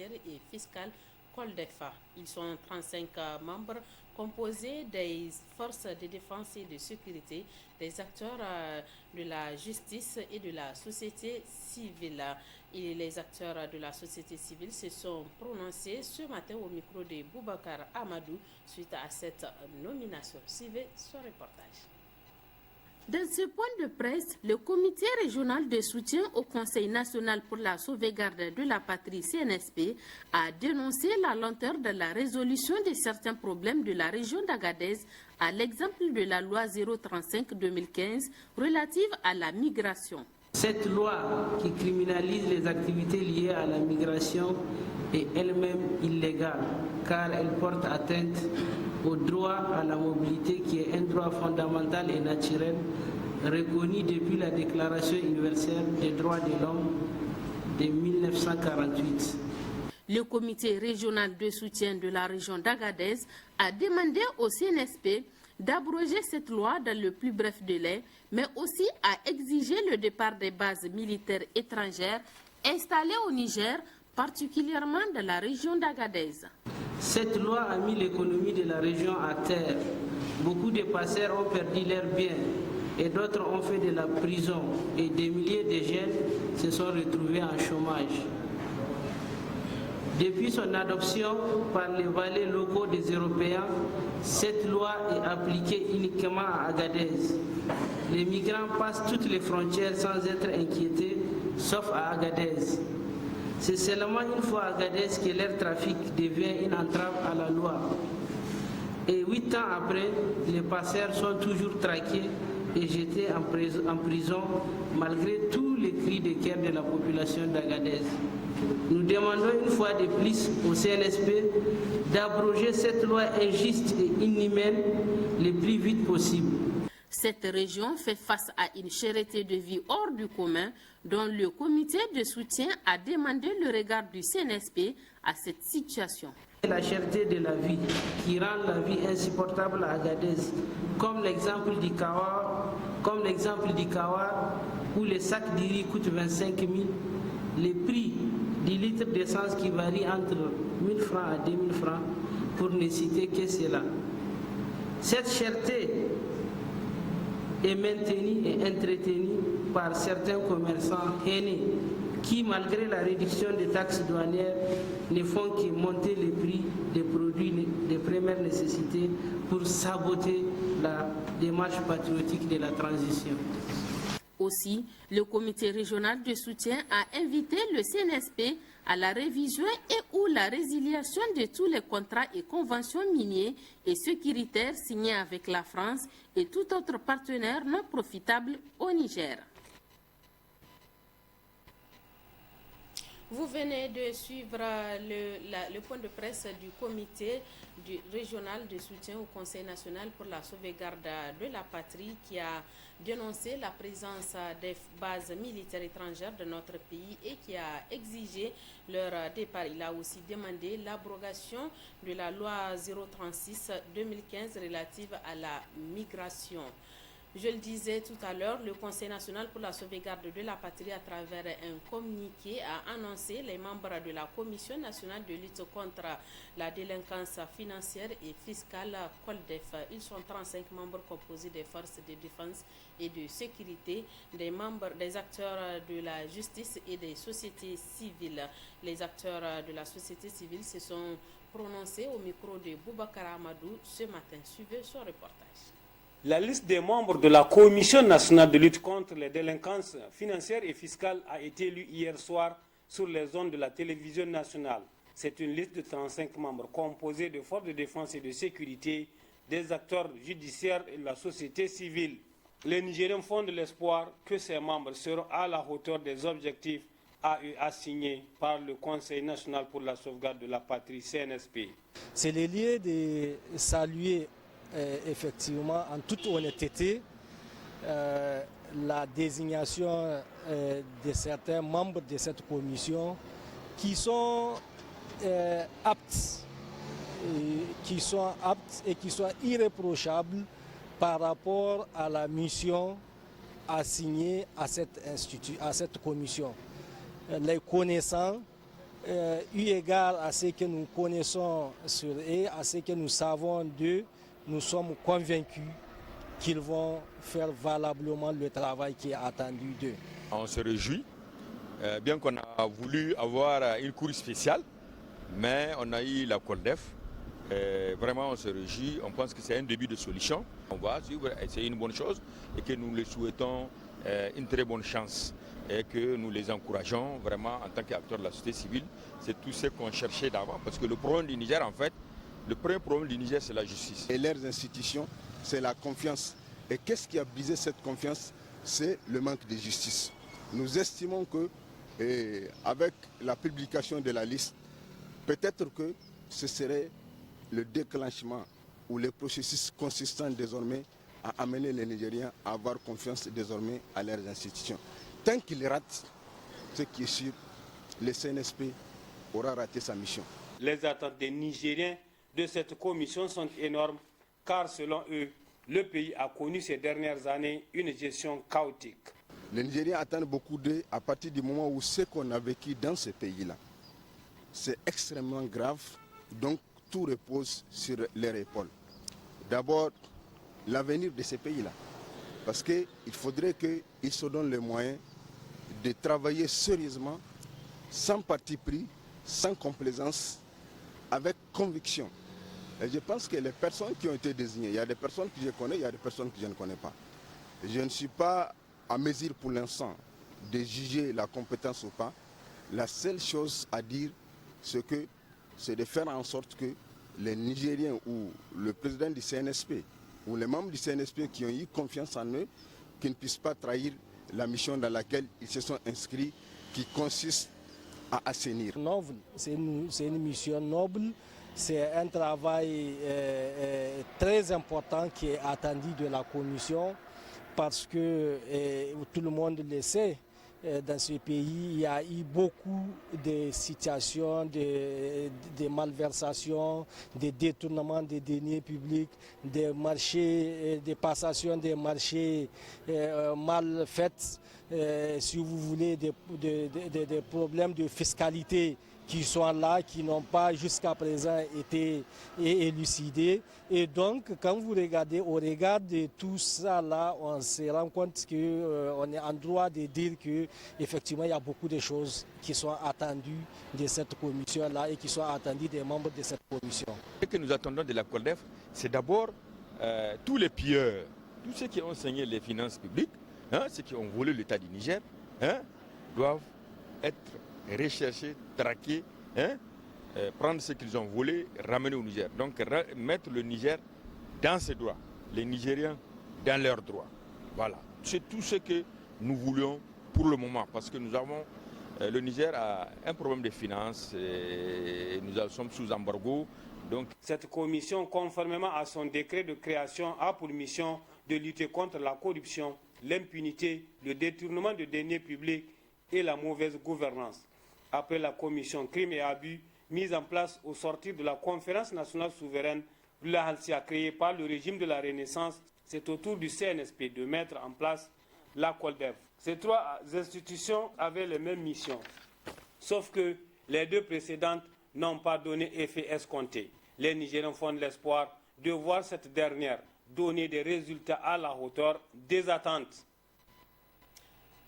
financière et fiscale Coldefa. Ils sont 35 membres composés des forces de défense et de sécurité, des acteurs de la justice et de la société civile. Et les acteurs de la société civile se sont prononcés ce matin au micro de Boubacar Amadou suite à cette nomination. Suivez ce reportage. Dans ce point de presse, le comité régional de soutien au Conseil national pour la sauvegarde de la patrie CNSP a dénoncé la lenteur de la résolution de certains problèmes de la région d'Agadez, à l'exemple de la loi 035-2015 relative à la migration. Cette loi qui criminalise les activités liées à la migration est elle-même illégale car elle porte atteinte au droit à la mobilité qui est un droit fondamental et naturel reconnu depuis la Déclaration universelle des droits de l'homme de 1948. Le comité régional de soutien de la région d'Agadez a demandé au CNSP d'abroger cette loi dans le plus bref délai, mais aussi a exigé le départ des bases militaires étrangères installées au Niger, particulièrement dans la région d'Agadez. Cette loi a mis l'économie de la région à terre. Beaucoup de passeurs ont perdu leurs biens et d'autres ont fait de la prison et des milliers de jeunes se sont retrouvés en chômage. Depuis son adoption par les valets locaux des Européens, cette loi est appliquée uniquement à Agadez. Les migrants passent toutes les frontières sans être inquiétés, sauf à Agadez. C'est seulement une fois à Agadez que leur trafic devient une entrave à la loi. Et 8 ans après, les passeurs sont toujours traqués et jetés en prison malgré tous les cris de cœur de la population d'Agadez. Nous demandons une fois de plus au CNSP d'abroger cette loi injuste et inhumaine le plus vite possible. Cette région fait face à une cherté de vie hors du commun dont le comité de soutien a demandé le regard du CNSP à cette situation. La cherté de la vie qui rend la vie insupportable à Agadez, comme l'exemple du Kawa, où les sacs de riz coûtent 25 000, les prix du litre d'essence qui varie entre 1 000 francs à 2 000 francs, pour ne citer que cela. Cette cherté est maintenue et entretenue par certains commerçants haineux qui, malgré la réduction des taxes douanières, ne font que monter les prix des produits de première nécessité pour saboter la démarche patriotique de la transition. Aussi, le comité régional de soutien a invité le CNSP à la révision et ou la résiliation de tous les contrats et conventions miniers et sécuritaires signés avec la France et tout autre partenaire non profitable au Niger. Vous venez de suivre le point de presse du comité régional de soutien au Conseil national pour la sauvegarde de la patrie qui a dénoncé la présence des bases militaires étrangères de notre pays et qui a exigé leur départ. Il a aussi demandé l'abrogation de la loi 036-2015 relative à la migration. Je le disais tout à l'heure, le Conseil national pour la sauvegarde de la patrie, à travers un communiqué, a annoncé les membres de la Commission nationale de lutte contre la délinquance financière et fiscale, COLDEF. Ils sont 35 membres composés des forces de défense et de sécurité, des acteurs de la justice et des sociétés civiles. Les acteurs de la société civile se sont prononcés au micro de Boubacar Amadou ce matin. Suivez ce reportage. La liste des membres de la Commission nationale de lutte contre les délinquances financières et fiscales a été lue hier soir sur les ondes de la télévision nationale. C'est une liste de 35 membres composée de forces de défense et de sécurité, des acteurs judiciaires et de la société civile. Les Nigériens font de l'espoir que ces membres seront à la hauteur des objectifs assignés par le Conseil national pour la sauvegarde de la patrie, CNSP. C'est le lieu de saluer effectivement, en toute honnêteté, la désignation de certains membres de cette commission qui sont aptes et qui sont irréprochables par rapport à la mission assignée à cette commission. Les connaissants, eu égard à ce que nous connaissons sur eux, à ce que nous savons d'eux, nous sommes convaincus qu'ils vont faire valablement le travail qui est attendu d'eux. On se réjouit, bien qu'on a voulu avoir une cour spéciale, mais on a eu la COLDEF. Vraiment, on se réjouit, on pense que c'est un début de solution. On va suivre, c'est une bonne chose et que nous les souhaitons une très bonne chance et que nous les encourageons vraiment en tant qu'acteurs de la société civile. C'est tout ce qu'on cherchait d'avant parce que le problème du Niger, en fait, le premier problème du Niger, c'est la justice. Et leurs institutions, c'est la confiance. Et qu'est-ce qui a brisé cette confiance? C'est le manque de justice. Nous estimons que, avec la publication de la liste, peut-être que ce serait le déclenchement ou le processus consistant désormais à amener les Nigériens à avoir confiance désormais à leurs institutions. Tant qu'ils ratent, ce qui est sûr, le CNSP aura raté sa mission. Les attentes des Nigériens de cette commission sont énormes car selon eux, le pays a connu ces dernières années une gestion chaotique. Les Nigériens attendent beaucoup d'eux à partir du moment où ce qu'on a vécu dans ce pays-là, c'est extrêmement grave, donc tout repose sur leurs épaules. D'abord, l'avenir de ces pays-là, parce qu'il faudrait qu'ils se donnent les moyens de travailler sérieusement, sans parti pris, sans complaisance, avec conviction. Et je pense que les personnes qui ont été désignées, il y a des personnes que je connais, il y a des personnes que je ne connais pas. Je ne suis pas à mesure pour l'instant de juger la compétence ou pas. La seule chose à dire, c'est de faire en sorte que les Nigériens ou le président du CNSP ou les membres du CNSP qui ont eu confiance en eux, qui ne puissent pas trahir la mission dans laquelle ils se sont inscrits, qui consiste à assainir. C'est une mission noble, c'est un travail très important qui est attendu de la Commission parce que tout le monde le sait. Dans ce pays, il y a eu beaucoup de situations de malversations, de détournements des deniers publics, des marchés, des passations des marchés mal faites, si vous voulez, des problèmes de fiscalité qui sont là, qui n'ont pas jusqu'à présent été élucidés. Et donc, quand vous regardez, au regard de tout ça là, on se rend compte qu'on est en droit de dire qu'effectivement, il y a beaucoup de choses qui sont attendues de cette commission-là et qui sont attendues des membres de cette commission. Ce que nous attendons de la COLDEF, c'est d'abord tous les pilleurs, tous ceux qui ont saigné les finances publiques, ceux qui ont volé l'État du Niger, doivent être rechercher, traquer, prendre ce qu'ils ont volé, ramener au Niger. Donc mettre le Niger dans ses droits, les Nigériens dans leurs droits. Voilà, c'est tout ce que nous voulions pour le moment, parce que nous avons, le Niger a un problème de finances, et nous sommes sous embargo. Donc, cette commission, conformément à son décret de création, a pour mission de lutter contre la corruption, l'impunité, le détournement de deniers publics et la mauvaise gouvernance. Après la commission crimes et abus mise en place au sortir de la conférence nationale souveraine de la Halcia créée par le régime de la Renaissance, c'est au tour du CNSP de mettre en place la COLDEF. Ces trois institutions avaient les mêmes missions, sauf que les deux précédentes n'ont pas donné effet escompté. Les Nigériens font de l'espoir de voir cette dernière donner des résultats à la hauteur des attentes.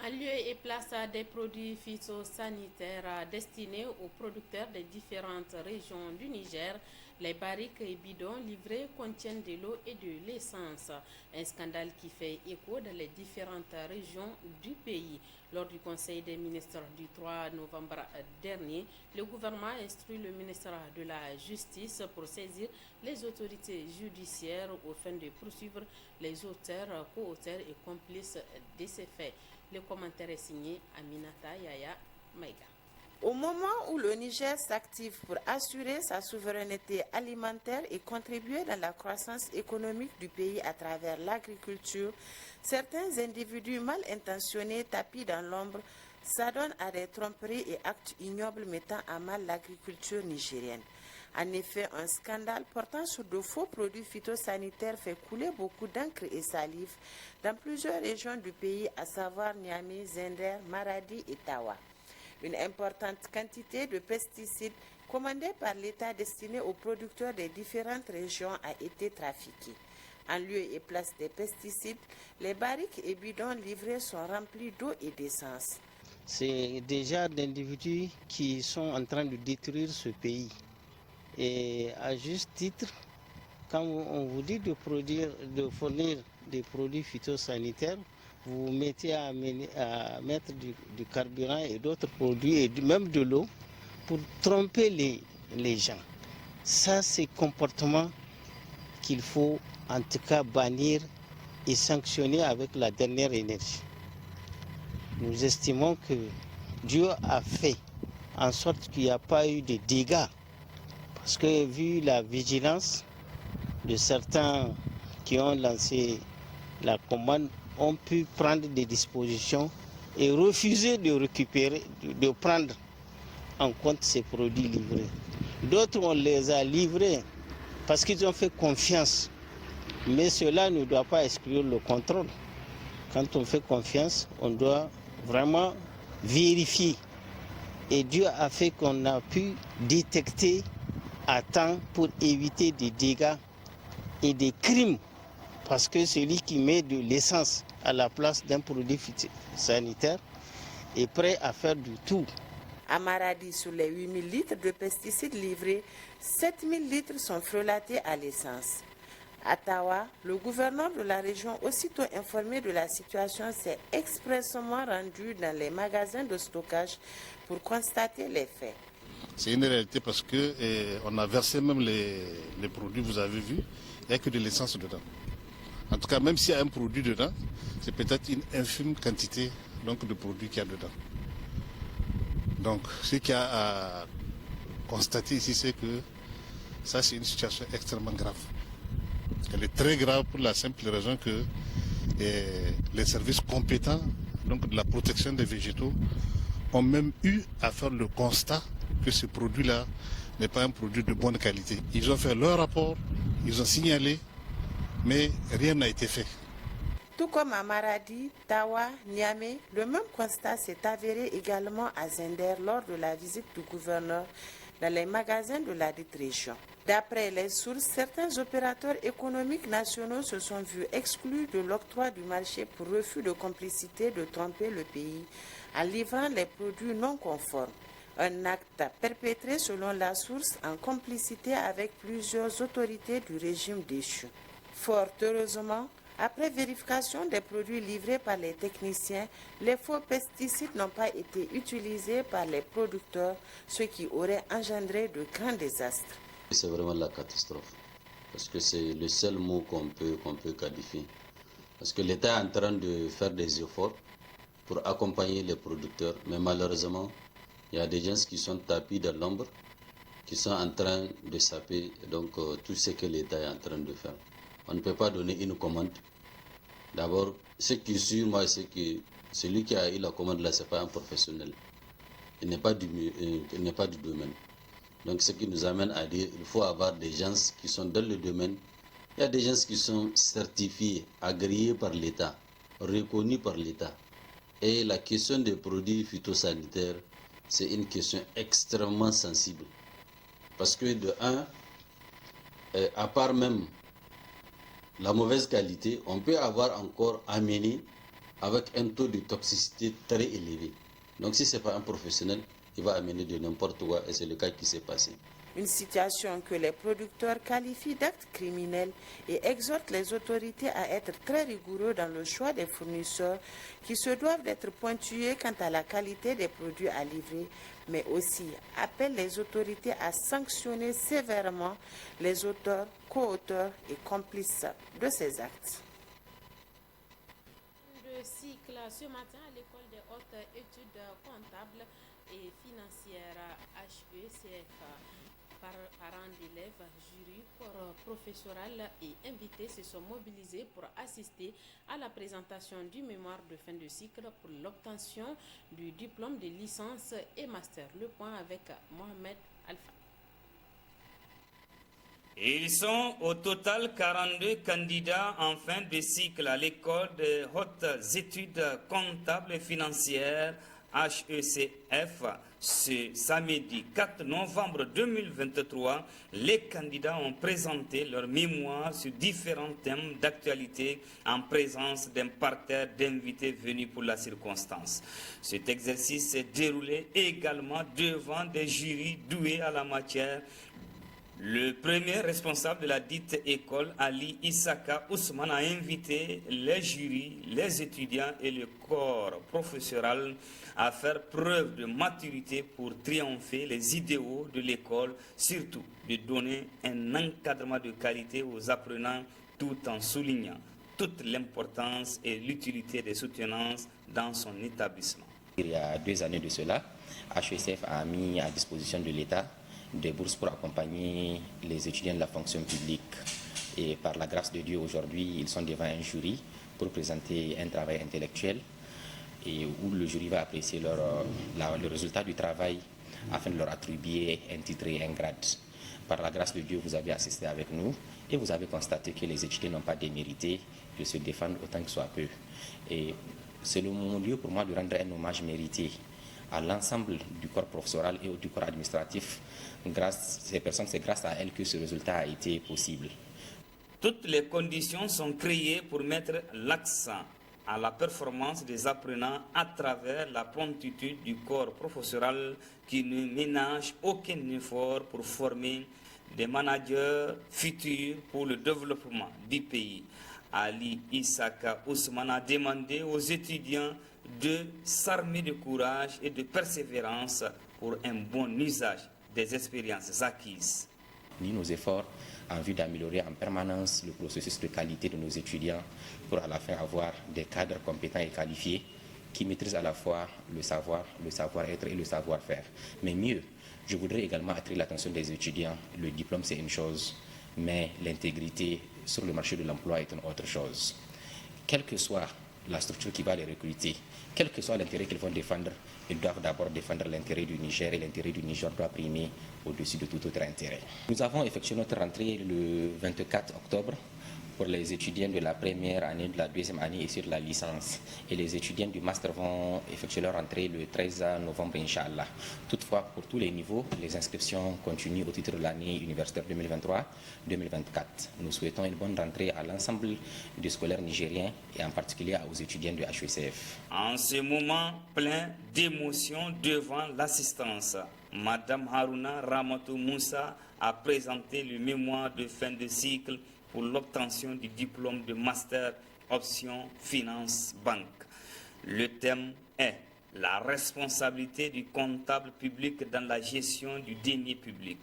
En lieu et place des produits phytosanitaires destinés aux producteurs des différentes régions du Niger, les barriques et bidons livrés contiennent de l'eau et de l'essence. Un scandale qui fait écho dans les différentes régions du pays. Lors du Conseil des ministres du 3 novembre dernier, le gouvernement a instruit le ministre de la Justice pour saisir les autorités judiciaires au fin de poursuivre les auteurs, co-auteurs et complices de ces faits. Le commentaire est signé Aminata Yaya Maïga. Au moment où le Niger s'active pour assurer sa souveraineté alimentaire et contribuer dans la croissance économique du pays à travers l'agriculture, certains individus mal intentionnés tapis dans l'ombre s'adonnent à des tromperies et actes ignobles mettant à mal l'agriculture nigérienne. En effet, un scandale portant sur de faux produits phytosanitaires fait couler beaucoup d'encre et salive dans plusieurs régions du pays, à savoir Niamey, Zender, Maradi et Tawa. Une importante quantité de pesticides commandés par l'État destinés aux producteurs des différentes régions a été trafiquée. En lieu et place des pesticides, les barriques et bidons livrés sont remplis d'eau et d'essence. C'est déjà d'individus qui sont en train de détruire ce pays. Et à juste titre, quand on vous dit de fournir des produits phytosanitaires, vous vous mettez à mettre du carburant et d'autres produits, et même de l'eau, pour tromper les gens. Ça, c'est comportement qu'il faut en tout cas bannir et sanctionner avec la dernière énergie. Nous estimons que Dieu a fait en sorte qu'il n'y a pas eu de dégâts. Parce que vu la vigilance de certains qui ont lancé la commande, ont pu prendre des dispositions et refuser de récupérer, de prendre en compte ces produits livrés. D'autres, on les a livrés parce qu'ils ont fait confiance. Mais cela ne doit pas exclure le contrôle. Quand on fait confiance, on doit vraiment vérifier. Et Dieu a fait qu'on a pu détecter à temps pour éviter des dégâts et des crimes. Parce que celui qui met de l'essence à la place d'un produit sanitaire est prêt à faire du tout. À Maradi, sur les 8000 litres de pesticides livrés, 7000 litres sont frelatés à l'essence. À Tawa, le gouverneur de la région, aussitôt informé de la situation, s'est expressément rendu dans les magasins de stockage pour constater les faits. C'est une réalité parce qu'on a versé même les produits, vous avez vu, il n'y a que de l'essence dedans. En tout cas, même s'il y a un produit dedans, c'est peut-être une infime quantité donc, de produits qu'il y a dedans. Donc, ce qu'il y a à constater ici, c'est que ça, c'est une situation extrêmement grave. Elle est très grave pour la simple raison que les services compétents donc de la protection des végétaux ont même eu à faire le constat que ce produit-là n'est pas un produit de bonne qualité. Ils ont fait leur rapport, ils ont signalé, mais rien n'a été fait. Tout comme à Maradi, Tawa, Niamey, le même constat s'est avéré également à Zender lors de la visite du gouverneur dans les magasins de la dite région. D'après les sources, certains opérateurs économiques nationaux se sont vus exclus de l'octroi du marché pour refus de complicité de tromper le pays en livrant les produits non conformes. Un acte perpétré selon la source en complicité avec plusieurs autorités du régime déchu. Fort heureusement, après vérification des produits livrés par les techniciens, les faux pesticides n'ont pas été utilisés par les producteurs, ce qui aurait engendré de grands désastres. C'est vraiment la catastrophe, parce que c'est le seul mot qu'on peut qualifier. Parce que l'État est en train de faire des efforts pour accompagner les producteurs, mais malheureusement, il y a des gens qui sont tapis dans l'ombre, qui sont en train de saper donc, tout ce que l'État est en train de faire. On ne peut pas donner une commande. D'abord, ce qui est sûr, moi, c'est que celui qui a eu la commande là, ce n'est pas un professionnel. Il n'est pas du domaine. Donc, ce qui nous amène à dire qu'il faut avoir des gens qui sont dans le domaine. Il y a des gens qui sont certifiés, agréés par l'État, reconnus par l'État. Et la question des produits phytosanitaires, c'est une question extrêmement sensible. Parce que de un, à part même la mauvaise qualité, on peut avoir encore amené avec un taux de toxicité très élevé. Donc si ce n'est pas un professionnel, il va amener de n'importe quoi et c'est le cas qui s'est passé. Une situation que les producteurs qualifient d'acte criminel et exhortent les autorités à être très rigoureux dans le choix des fournisseurs qui se doivent d'être pointilleux quant à la qualité des produits à livrer, mais aussi appellent les autorités à sanctionner sévèrement les auteurs, co-auteurs et complices de ces actes. Le cycle ce matin à l'école des hautes études comptables et financières HECF. Parents d'élèves, jury, corps professoral et invités se sont mobilisés pour assister à la présentation du mémoire de fin de cycle pour l'obtention du diplôme de licence et master. Le point avec Mohamed Alpha. Ils sont au total 42 candidats en fin de cycle à l'école des hautes études comptables et financières HECF, ce samedi 4 novembre 2023, les candidats ont présenté leur mémoire sur différents thèmes d'actualité en présence d'un parterre d'invités venus pour la circonstance. Cet exercice s'est déroulé également devant des jurys doués à la matière. Le premier responsable de la dite école, Ali Issaka Ousmane, a invité les jurys, les étudiants et le corps professoral à faire preuve de maturité pour triompher les idéaux de l'école, surtout de donner un encadrement de qualité aux apprenants tout en soulignant toute l'importance et l'utilité des soutenances dans son établissement. Il y a 2 années de cela, HECF a mis à disposition de l'État des bourses pour accompagner les étudiants de la fonction publique. Et par la grâce de Dieu, aujourd'hui, ils sont devant un jury pour présenter un travail intellectuel et où le jury va apprécier le résultat du travail afin de leur attribuer un titre et un grade. Par la grâce de Dieu, vous avez assisté avec nous et vous avez constaté que les étudiants n'ont pas démérité de se défendre autant que soit peu. Et c'est le lieu pour moi de rendre un hommage mérité à l'ensemble du corps professoral et du corps administratif. Ces personnes, c'est grâce à elles que ce résultat a été possible. Toutes les conditions sont créées pour mettre l'accent à la performance des apprenants à travers la promptitude du corps professoral qui ne ménage aucun effort pour former des managers futurs pour le développement du pays. Ali Issaka Ousmane a demandé aux étudiants de s'armer de courage et de persévérance pour un bon usage des expériences acquises. Nos efforts en vue d'améliorer en permanence le processus de qualité de nos étudiants pour à la fin avoir des cadres compétents et qualifiés qui maîtrisent à la fois le savoir-être et le savoir-faire. Mais mieux, je voudrais également attirer l'attention des étudiants. Le diplôme, c'est une chose, mais l'intégrité sur le marché de l'emploi est une autre chose. Quelle que soit la structure qui va les recruter, quel que soit l'intérêt qu'ils vont défendre, ils doivent d'abord défendre l'intérêt du Niger et l'intérêt du Niger doit primer au-dessus de tout autre intérêt. Nous avons effectué notre rentrée le 24 octobre pour les étudiants de la première année, de la deuxième année et sur la licence. Et les étudiants du master vont effectuer leur rentrée le 13 novembre, Inch'Allah. Toutefois, pour tous les niveaux, les inscriptions continuent au titre de l'année universitaire 2023-2024. Nous souhaitons une bonne rentrée à l'ensemble des scolaires nigériens et en particulier aux étudiants de HECF. En ce moment plein d'émotion devant l'assistance, Madame Haruna Ramatou Moussa a présenté le mémoire de fin de cycle pour l'obtention du diplôme de master option finance banque. Le thème est la responsabilité du comptable public dans la gestion du denier public.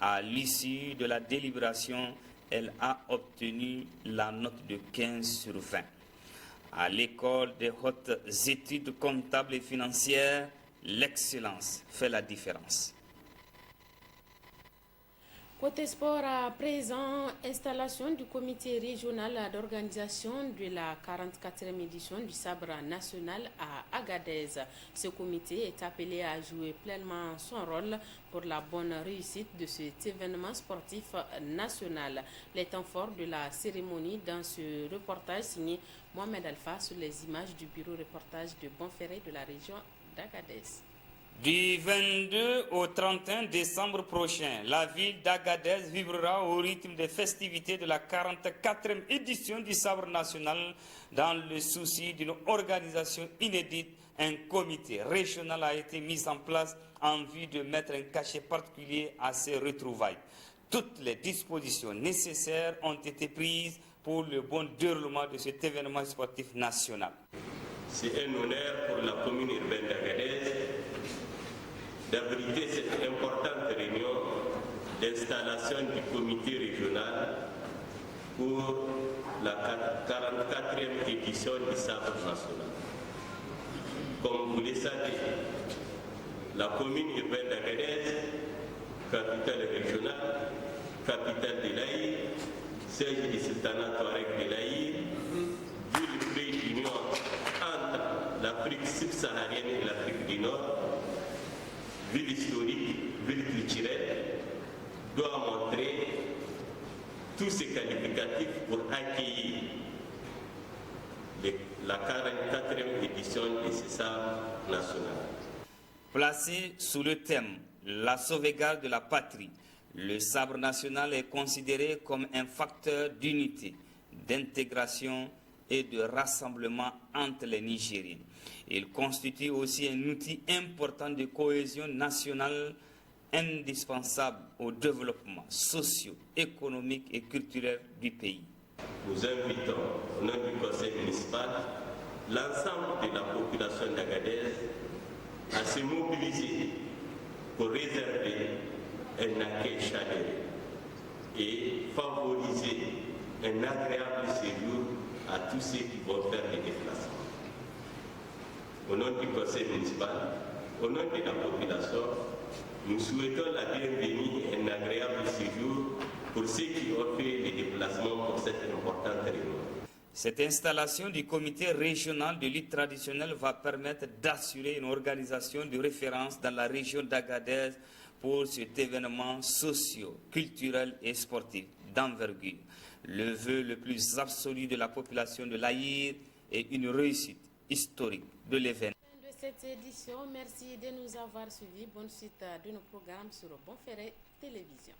À l'issue de la délibération, elle a obtenu la note de 15 sur 20. À l'école des hautes études comptables et financières, l'excellence fait la différence. Côté sport, à présent, installation du comité régional d'organisation de la 44e édition du Sabre national à Agadez. Ce comité est appelé à jouer pleinement son rôle pour la bonne réussite de cet événement sportif national. Les temps forts de la cérémonie dans ce reportage signé Mohamed Alpha sur les images du bureau reportage de Bonferré de la région d'Agadez. Du 22 au 31 décembre prochain, la ville d'Agadez vibrera au rythme des festivités de la 44e édition du Sabre national. Dans le souci d'une organisation inédite, un comité régional a été mis en place en vue de mettre un cachet particulier à ces retrouvailles. Toutes les dispositions nécessaires ont été prises pour le bon déroulement de cet événement sportif national. C'est un honneur pour la commune urbaine d'Agadez d'abriter cette importante réunion d'installation du comité régional pour la 44e édition du Sabre national. Comme vous le savez, la commune urbaine d'Agadez, capitale régionale, capitale de l'Aïr, siège du sultanat Touareg de l'Aïr, ville près d'union entre l'Afrique subsaharienne et l'Afrique du Nord, ville historique, ville culturelle, doit montrer tous ces qualificatifs pour accueillir la 44e édition de ce sabre national. Placé sous le thème « La sauvegarde de la patrie », le sabre national est considéré comme un facteur d'unité, d'intégration et de rassemblement entre les Nigériens. Il constitue aussi un outil important de cohésion nationale indispensable au développement socio-économique et culturel du pays. Nous invitons, au nom du conseil municipal, l'ensemble de la population d'Agadez à se mobiliser pour réserver un accueil chaleureux et favoriser un agréable séjour à tous ceux qui vont faire les déplacements. Au nom du conseil municipal, au nom de la population, nous souhaitons la bienvenue et un agréable séjour pour ceux qui ont fait les déplacements pour cette importante réunion. Cette installation du comité régional de lutte traditionnelle va permettre d'assurer une organisation de référence dans la région d'Agadez pour cet événement socio, culturel et sportif d'envergure. Le vœu le plus absolu de la population de l'Aïr est une réussite historique de l'événement. De cette édition, merci de nous avoir suivis. Bonne suite de nos programmes sur Bonferré Télévision.